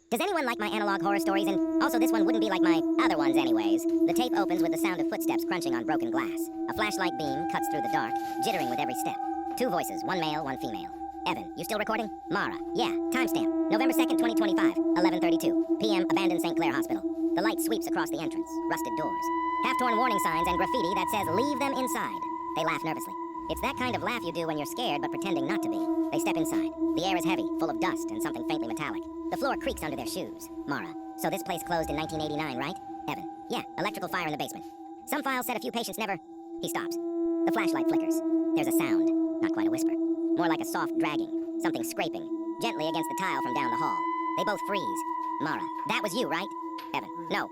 Does anyone like my analog horror stories? And also, this one wouldn't be like my other ones anyways. The tape opens with the sound of footsteps crunching on broken glass. A flashlight beam cuts through the dark, jittering with every step. Two voices, one male, one female. Evan, you still recording? Mara, yeah, timestamp. November 2nd, 2025, 11:32 p.m., abandoned St. Clair Hospital. The light sweeps across the entrance, rusted doors. Half-torn warning signs and graffiti that says, "Leave them inside." They laugh nervously. It's that kind of laugh you do when you're scared but pretending not to be. They step inside. The air is heavy, full of dust and something faintly metallic. The floor creaks under their shoes. Mara, so this place closed in 1989, right? Evan, yeah, electrical fire in the basement. Some files said a few patients never... He stops. The flashlight flickers. There's a sound, not quite a whisper. More like a soft dragging, something scraping, gently against the tile from down the hall. They both freeze. Mara, that was you, right? Evan, no.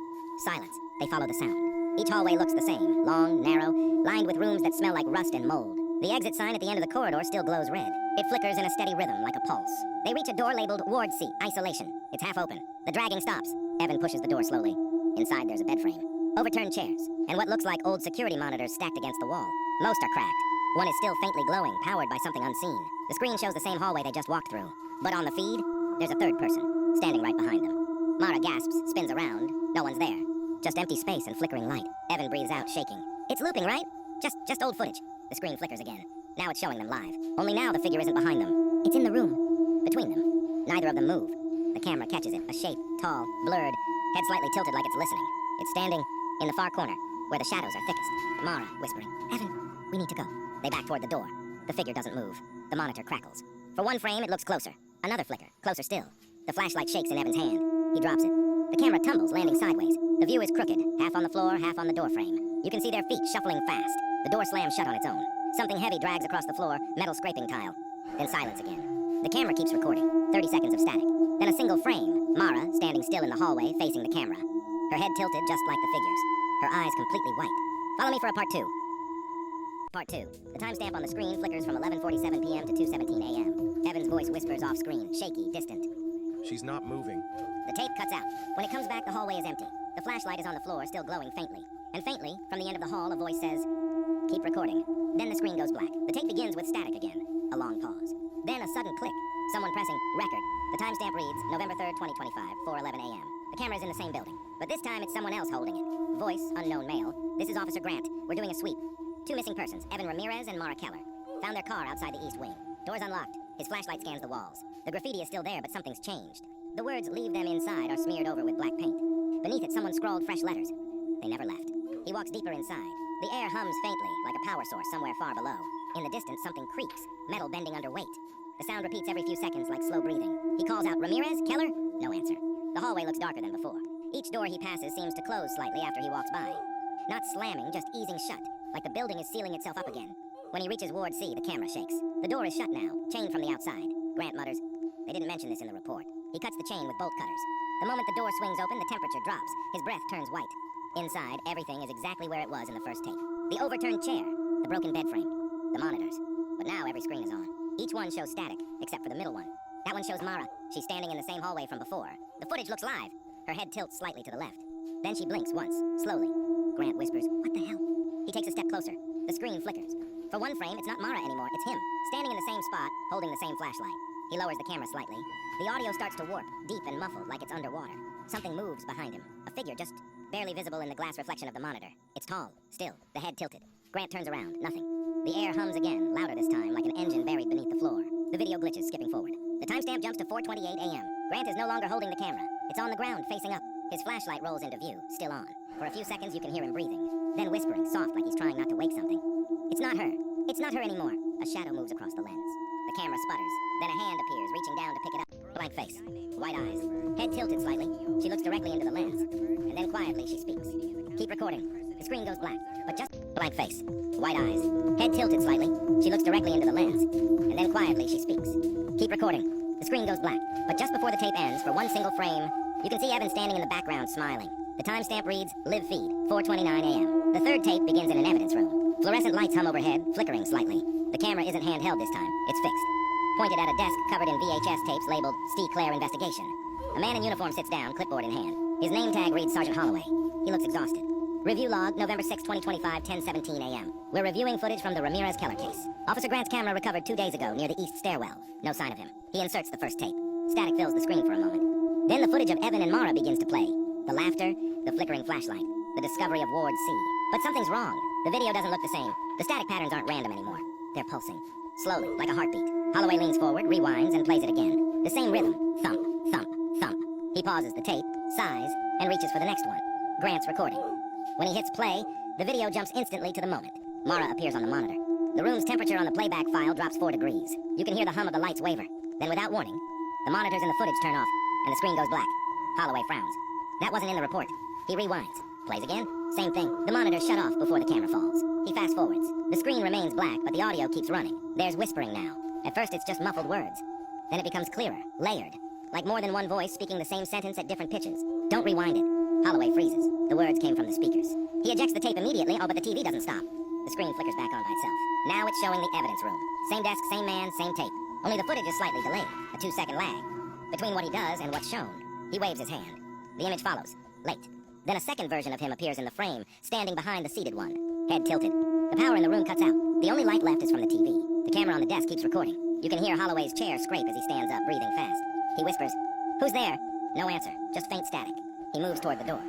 Silence. They follow the sound. Each hallway looks the same, long, narrow, lined with rooms that smell like rust and mold. The exit sign at the end of the corridor still glows red. It flickers in a steady rhythm, like a pulse. They reach a door labeled Ward C, Isolation. It's half open. The dragging stops. Evan pushes the door slowly. Inside there's a bed frame, overturned chairs, and what looks like old security monitors stacked against the wall. Most are cracked. One is still faintly glowing, powered by something unseen. The screen shows the same hallway they just walked through. But on the feed, there's a third person, standing right behind them. Mara gasps, spins around. No one's there. Just empty space and flickering light. Evan breathes out, shaking. It's looping, right? Just old footage. The screen flickers again. Now it's showing them live. Only now the figure isn't behind them. It's in the room. Between them. Neither of them move. The camera catches it. A shape, tall, blurred, head slightly tilted like it's listening. It's standing in the far corner, where the shadows are thickest. Mara whispering, "Evan, we need to go." They back toward the door. The figure doesn't move. The monitor crackles. For one frame, it looks closer. Another flicker. Closer still. The flashlight shakes in Evan's hand. He drops it. The camera tumbles, landing sideways. The view is crooked, half on the floor, half on the doorframe. You can see their feet shuffling fast. The door slams shut on its own. Something heavy drags across the floor, metal scraping tile. Then silence again. The camera keeps recording. 30 seconds of static. Then a single frame. Mara, standing still in the hallway, facing the camera. Her head tilted just like the figures. Her eyes completely white. Follow me for a part 2. Part 2. The timestamp on the screen flickers from 11:47 p.m. to 2:17 a.m. Evan's voice whispers off screen, shaky, distant. She's not moving. The tape cuts out. When it comes back, the hallway is empty. The flashlight is on the floor, still glowing faintly. And faintly, from the end of the hall, a voice says, "Keep recording." Then the screen goes black. The tape begins with static again. A long pause. Then a sudden click. Someone pressing record. The timestamp reads November 3rd, 2025, 4:11 a.m. The camera is in the same building. But this time it's someone else holding it. Voice, unknown male. "This is Officer Grant. We're doing a sweep. 2 missing persons, Evan Ramirez and Mara Keller. Found their car outside the east wing. Doors unlocked. His flashlight scans the walls. The graffiti is still there, but something's changed. The words 'Leave them inside' are smeared over with black paint. Beneath it, someone scrawled fresh letters. They never left. He walks deeper inside. The air hums faintly, like a power source somewhere far below. In the distance, something creaks, metal bending under weight. The sound repeats every few seconds like slow breathing. He calls out, "Ramirez? Keller?" No answer. The hallway looks darker than before. Each door he passes seems to close slightly after he walks by. Not slamming, just easing shut, like the building is sealing itself up again. When he reaches Ward C, the camera shakes. The door is shut now, chained from the outside. Grant mutters, "They didn't mention this in the report." He cuts the chain with bolt cutters. The moment the door swings open, the temperature drops. His breath turns white. Inside, everything is exactly where it was in the first tape. The overturned chair, the broken bed frame, the monitors. But now every screen is on. Each one shows static, except for the middle one. That one shows Mara. She's standing in the same hallway from before. The footage looks live. Her head tilts slightly to the left. Then she blinks once, slowly. Grant whispers, "What the hell?" He takes a step closer. The screen flickers. For one frame, it's not Mara anymore, it's him, standing in the same spot, holding the same flashlight. He lowers the camera slightly. The audio starts to warp, deep and muffled like it's underwater. Something moves behind him. A figure just barely visible in the glass reflection of the monitor. It's tall, still, the head tilted. Grant turns around, nothing. The air hums again, louder this time, like an engine buried beneath the floor. The video glitches, skipping forward. The timestamp jumps to 4:28 a.m. Grant is no longer holding the camera. It's on the ground, facing up. His flashlight rolls into view, still on. For a few seconds you can hear him breathing, then whispering, soft like he's trying not to wake something. It's not her. It's not her anymore. A shadow moves across the lens. The camera sputters. Then a hand appears, reaching down to pick it up. Blank face. White eyes. Head tilted slightly. She looks directly into the lens. And then quietly she speaks. "Keep recording." The screen goes black. But just blank face. White eyes. Head tilted slightly. She looks directly into the lens. And then quietly she speaks. "Keep recording." The screen goes black. But just before the tape ends, for one single frame, you can see Evan standing in the background smiling. The timestamp reads, "Live feed, 4:29 a.m." The third tape begins in an evidence room. Fluorescent lights hum overhead, flickering slightly. The camera isn't handheld this time, it's fixed. Pointed at a desk covered in VHS tapes labeled St. Clair Investigation. A man in uniform sits down, clipboard in hand. His name tag reads Sergeant Holloway. He looks exhausted. Review log, November 6, 2025, 10:17 a.m. We're reviewing footage from the Ramirez-Keller case. Officer Grant's camera recovered 2 days ago near the east stairwell. No sign of him. He inserts the first tape. Static fills the screen for a moment. Then the footage of Evan and Mara begins to play. The laughter, the flickering flashlight, the discovery of Ward C. But something's wrong. The video doesn't look the same. The static patterns aren't random anymore. They're pulsing. Slowly, like a heartbeat. Holloway leans forward, rewinds, and plays it again. The same rhythm. Thump, thump, thump. He pauses the tape, sighs, and reaches for the next one. Grant's recording. When he hits play, the video jumps instantly to the moment. Mara appears on the monitor. The room's temperature on the playback file drops 4 degrees. You can hear the hum of the lights waver. Then without warning, the monitors in the footage turn off, and the screen goes black. Holloway frowns. That wasn't in the report. He rewinds. Plays again. Same thing. The monitors shut off before the camera falls. He fast forwards. The screen remains black, but the audio keeps running. There's whispering now. At first it's just muffled words. Then it becomes clearer, layered. Like more than one voice speaking the same sentence at different pitches. Don't rewind it. Holloway freezes. The words came from the speakers. He ejects the tape immediately, but the TV doesn't stop. The screen flickers back on by itself. Now it's showing the evidence room. Same desk, same man, same tape. Only the footage is slightly delayed. A 2-second lag. Between what he does and what's shown. He waves his hand. The image follows. Late. Then a second version of him appears in the frame, standing behind the seated one. Head tilted. The power in the room cuts out. The only light left is from the TV. The camera on the desk keeps recording. You can hear Holloway's chair scrape as he stands up, breathing fast. He whispers, "Who's there?" No answer, just faint static. He moves toward the door.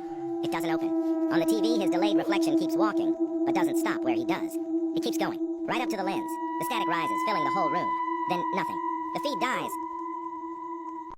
It doesn't open. On the TV, his delayed reflection keeps walking, but doesn't stop where he does. He keeps going, right up to the lens. The static rises, filling the whole room. Then nothing. The feed dies,